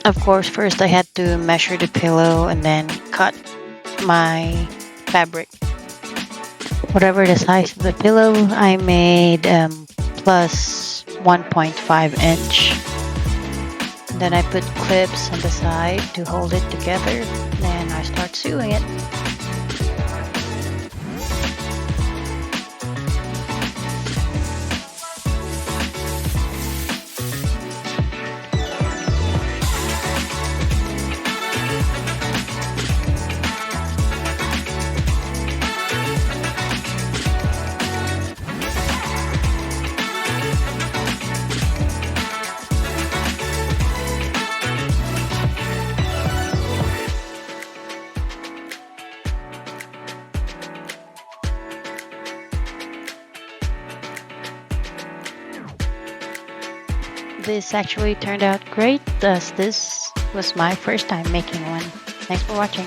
Of course, first I had to measure the pillow and then cut my fabric. Whatever the size of the pillow, I made plus 1.5 inch. Then I put clips on the side to hold it together. Then I start sewing it. This actually turned out great, as this was my first time making one. Thanks for watching.